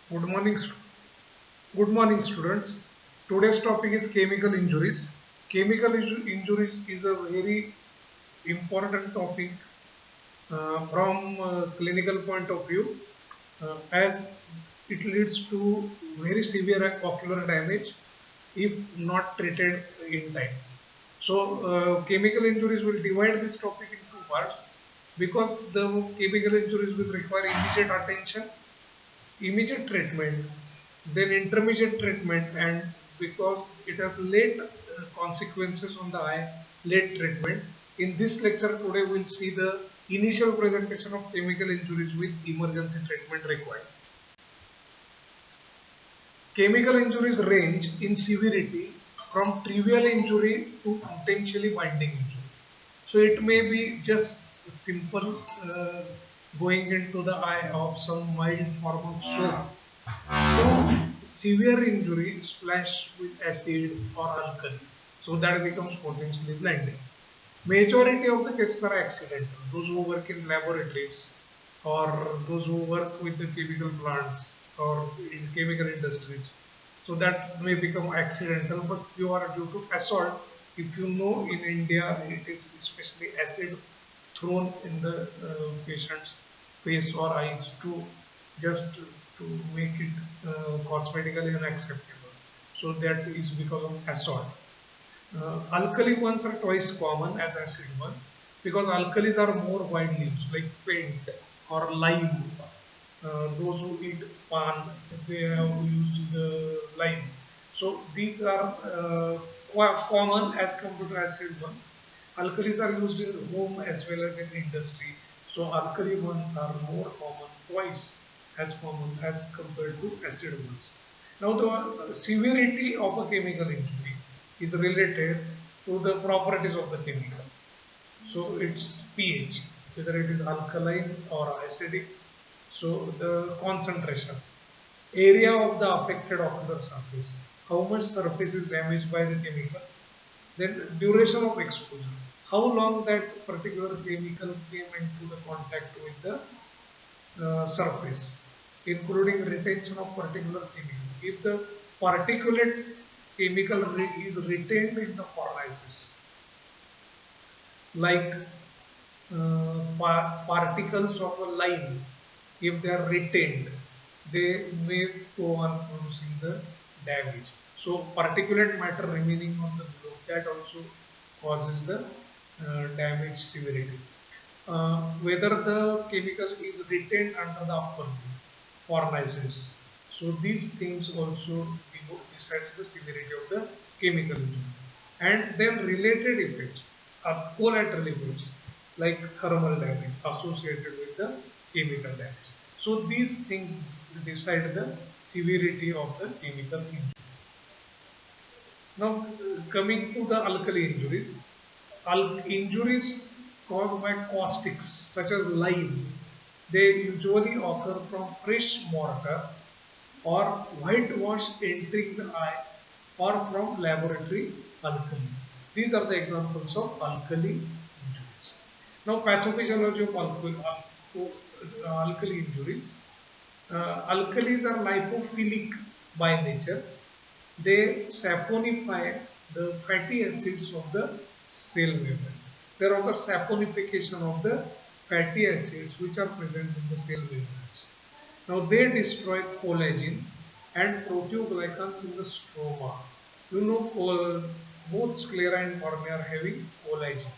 Good morning, good morning, students. Today's topic is chemical injuries. Injuries is a very important topic from clinical point of view, as it leads to very severe ocular damage if not treated in time. So, chemical injuries will divide this topic into two parts because the chemical injuries will require immediate attention, immediate treatment, then intermediate treatment, and because it has late consequences on the eye, late treatment. In this lecture today, we'll see the initial presentation of chemical injuries with emergency treatment required. Chemical injuries range in severity from trivial injury to potentially binding injury. So it may be just simple going into the eye of some mild form of soap to severe injury splashed with acid or alkali. So that becomes potentially blinding. Majority of the cases are accidental. Those who work in laboratories or those who work with the chemical plants or in chemical industries. So that may become accidental, but you are due to assault. If you know in India, it is especially acid thrown in the patient's face or eyes to just to make it cosmetically unacceptable. So that is because of assault. Alkali ones are twice common as acid ones because alkalis are more widely used, like paint or lime. Those who eat pan, they have used the lime. So these are common as compared to acid ones. Alkalis are used in home as well as in industry. So alkali ones are more common, twice as common as compared to acid ones. Now the severity of a chemical injury is related to the properties of the chemical. So its pH, whether it is alkaline or acidic. So the concentration, area of the affected ocular surface, how much surface is damaged by the chemical, then duration of exposure, how long that particular chemical came into the contact with the surface, including retention of particular chemical. If the particulate chemical is retained in the cornices, like particles of a lime, if they are retained, they may go on producing the damage. So particulate matter remaining on the globe, that also causes the damage severity. Whether the chemical is retained under the upper lid, cornices. So these things also decide the severity of the chemical injury. And then related effects are collateral effects like thermal damage associated with the chemical damage. So these things decide the severity of the chemical injury. Now, coming to the alkali injuries, injuries caused by caustics such as lime, they usually occur from fresh mortar or whitewash entering the eye or from laboratory alkalis. These are the examples of alkali injuries. Now, pathophysiology of alkali injuries. Alkalis are lipophilic by nature. They saponify the fatty acids of the cell membranes. There occurs saponification of the fatty acids which are present in the cell membranes. Now they destroy collagen and proteoglycans in the stroma. You know, both sclera and cornea are having collagen.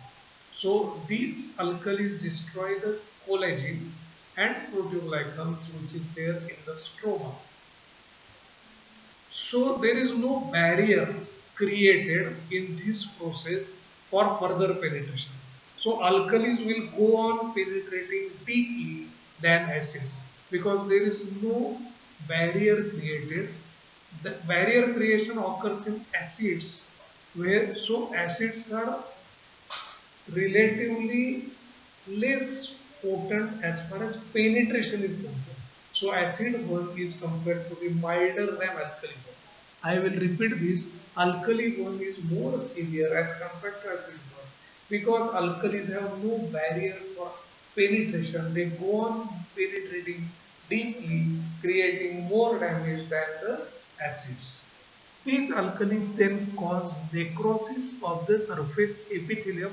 So these alkalis destroy the collagen and proteoglycans which is there in the stroma. So there is no barrier created in this process for further penetration. So alkalis will go on penetrating deeply than acids because there is no barrier created. The barrier creation occurs in acids where so acids are relatively less potent as far as penetration is concerned. So acid burn is compared to be milder than alkali burns. I will repeat this. Alkali burn is more severe as compared to acid burn because alkalis have no barrier for penetration. They go on penetrating deeply, creating more damage than the acids. These alkalis then cause necrosis of the surface epithelium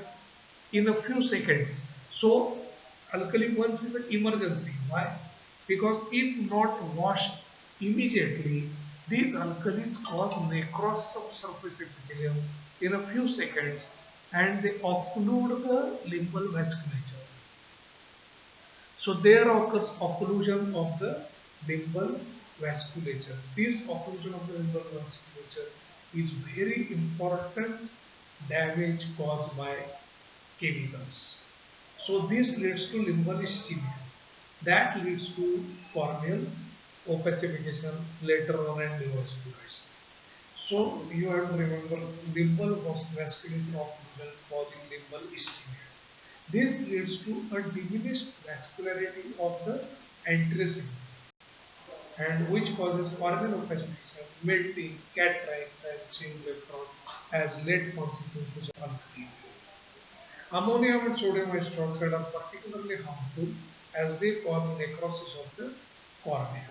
in a few seconds. So, alkali once is an emergency. Why? Because if not washed immediately, these alkalis cause necrosis of surface epithelium in a few seconds and they occlude the limbal vasculature. So there occurs occlusion of the limbal vasculature. This occlusion of the limbal vasculature is very important damage caused by chemicals. So this leads to limbal ischemia. That leads to corneal opacification later on and devascularization. So you have to remember limbal vasculature occlusion causing limbal ischemia. This leads to a diminished vascularity of the anterior and which causes corneal opacification, melting, cataract and synchrotron as late consequences of alkaline. Ammonium and sodium hydroxide are particularly harmful as they cause necrosis of the cornea.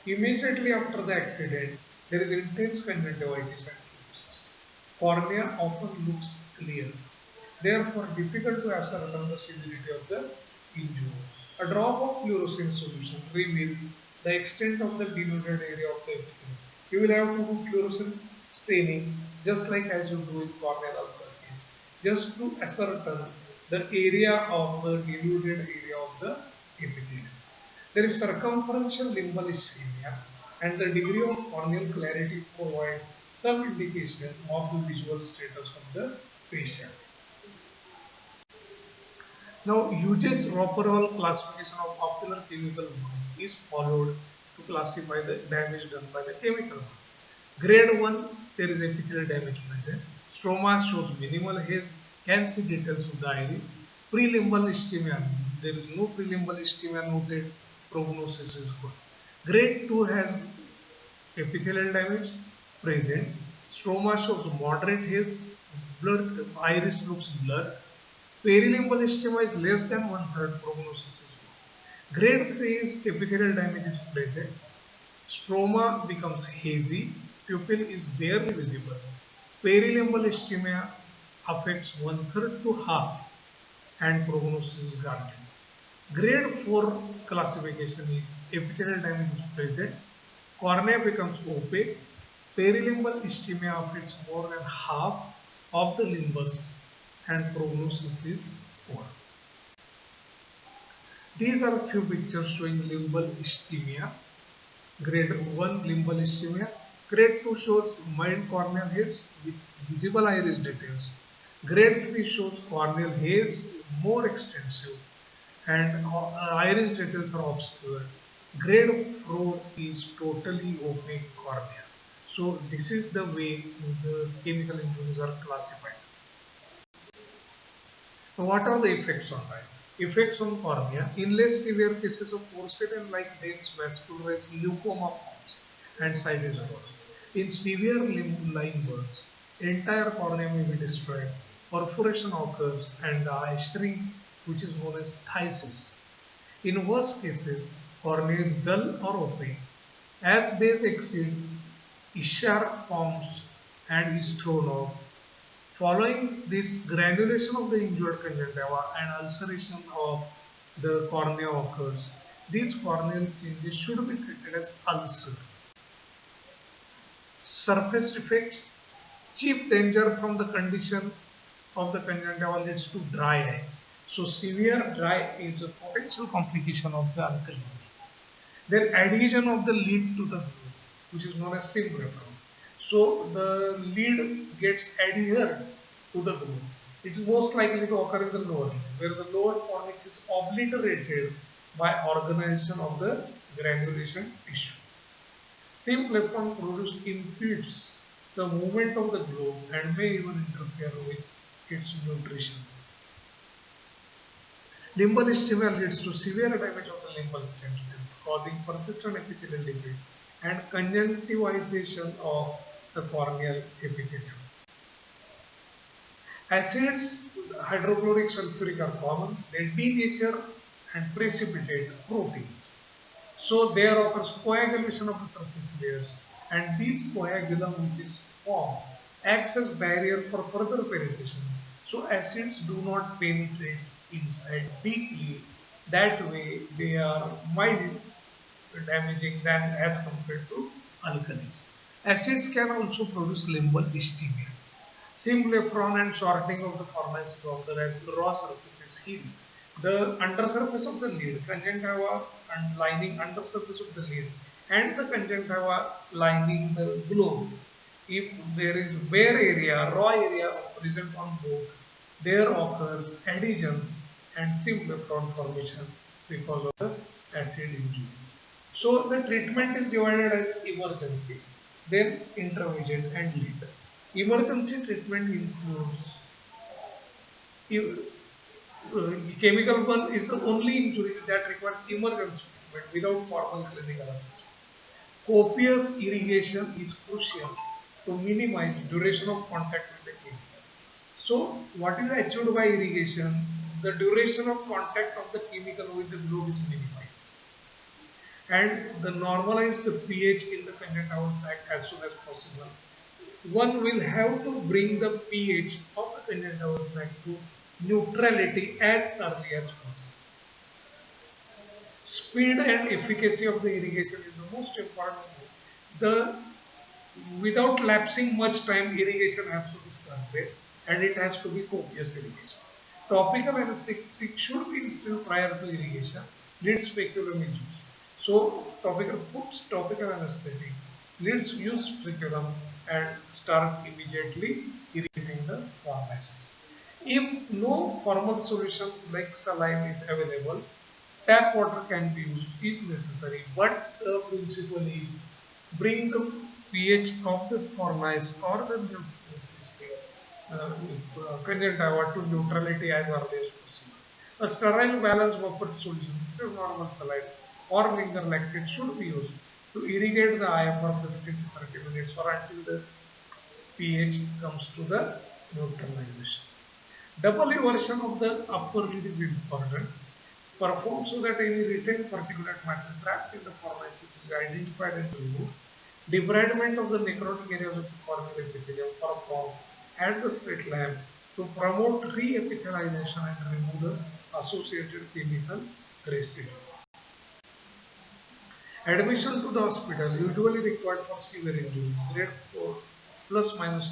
Immediately after the accident, there is intense conjunctivitis and fluorosis. Cornea often looks clear, therefore difficult to ascertain the severity of the injury. A drop of fluorescein solution reveals the extent of the denuded area of the epithelium. You will have to do fluorescent staining just like as you do in corneal ulcer case, just to ascertain the area of the denuded area of the epithelium. There is circumferential limbal ischemia and the degree of corneal clarity provides some indication of the visual status of the patient. Now, Hughes' Roperhall classification of ocular chemical wounds is followed to classify the damage done by the chemical wounds. Grade 1, there is epithelial damage present. Stroma shows minimal haze, can see details of the iris. Prelimbal ischemia, there is no prelimbal ischemia noted, prognosis is good. Grade 2 has epithelial damage present. Stroma shows moderate haze, blurred, iris looks blurred. Perilimbal ischemia is less than one-third, prognosis is good. Grade 3 is epithelial damage is present. Stroma becomes hazy, pupil is barely visible. Perilimbal ischemia affects one-third to half and prognosis is granted. Grade 4 classification is epithelial damage is present, cornea becomes opaque, perilimbal ischemia affects more than half of the limbus and prognosis is poor. These are a few pictures showing limbal ischemia. Grade 1 limbal ischemia. Grade 2 shows mild corneal haze with visible iris details. Grade 3 shows corneal haze more extensive and iris details are obscured. Grade 4 is totally opaque cornea. So this is the way the chemical injuries are classified. So what are the effects on eye? Effects on cornea. In less severe cases of porcelain-like dense vascularized leukoma forms and sight is lost. In severe line burns, entire cornea may be destroyed. Perforation occurs and the eye shrinks, which is known as phthisis. In worst cases, cornea is dull or opaque. As days exceed, eschar forms and is thrown off. Following this, granulation of the injured conjunctiva and ulceration of the cornea occurs. These corneal changes should be treated as ulcer. Surface defects. Chief danger from the condition of the conjunctiva leads to dry eye. So severe dry is a potential complication of the alkaline. Then adhesion of the lid to the glue, which is known as symblepharon. So the lid gets adhered to the glue. It is most likely to occur in the lower lid, where the lower fornix is obliterated by organization of the granulation tissue. Symblepharon produced impedes the movement of the glue and may even interfere with its nutrition. Limbal ischemia leads to severe damage of the limbal stem cells, causing persistent epithelial damage and conjunctivization of the corneal epithelium. Acids, hydrochloric, sulfuric are common. They denature and precipitate proteins. So there occurs coagulation of the surface layers, and this coagulum which is formed acts as barrier for further penetration. So acids do not penetrate inside deeply. That way they are mild damaging than as compared to alkalis. Acids can also produce limbal ischemia. Symblepron and shortening of the formations occur as raw surface is healed. The undersurface of the lid, conjunctiva and lining undersurface of the lid, and the conjunctiva lining the globe. If there is bare area, raw area present on both, there occurs adhesions and symblepron formation because of the acid injury. So the treatment is divided as emergency, then intermediate and lethal. Emergency treatment includes chemical burn is the only injury that requires emergency treatment without formal clinical assessment. Copious irrigation is crucial to minimize duration of contact with the chemical. So what is achieved by irrigation? The duration of contact of the chemical with the globe is minimized, and the normalize the pH in the conjunctival sac as soon as possible. One will have to bring the pH of the conjunctival sac to neutrality as early as possible. Speed and efficacy of the irrigation is the most important. The without lapsing much time, irrigation has to be started, and it has to be copious irrigation. Topical anesthetic should be instilled prior to irrigation. Lead speculum is used. So topical puts topical anesthetic. Leads use speculum and start immediately irrigating the formations. If no formal solution like saline is available, tap water can be used if necessary, but the principle is bring the pH of the fornix or the conjunctiva to neutrality as early as possible. A sterile balance buffered solution, such as normal saline or linger lactate, should be used to irrigate the eye for 15 to 30 minutes or until the pH comes to the neutralization. Double immersion of the upper lid is important. Performed so that any retained particulate matter trapped in the formations is identified and removed. Debridement of the necrotic areas of the corneal epithelium performed at the slit lamp to promote re-epithelialization and remove the associated chemical residue. Admission to the hospital usually required for severe injuries, grade 4 plus minus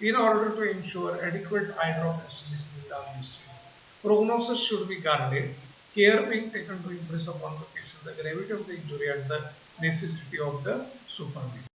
3, in order to ensure adequate eye drop installation in the anesthetist. Prognosis should be guarded, care being taken to impress upon the patient the gravity of the injury and the necessity of the supervision.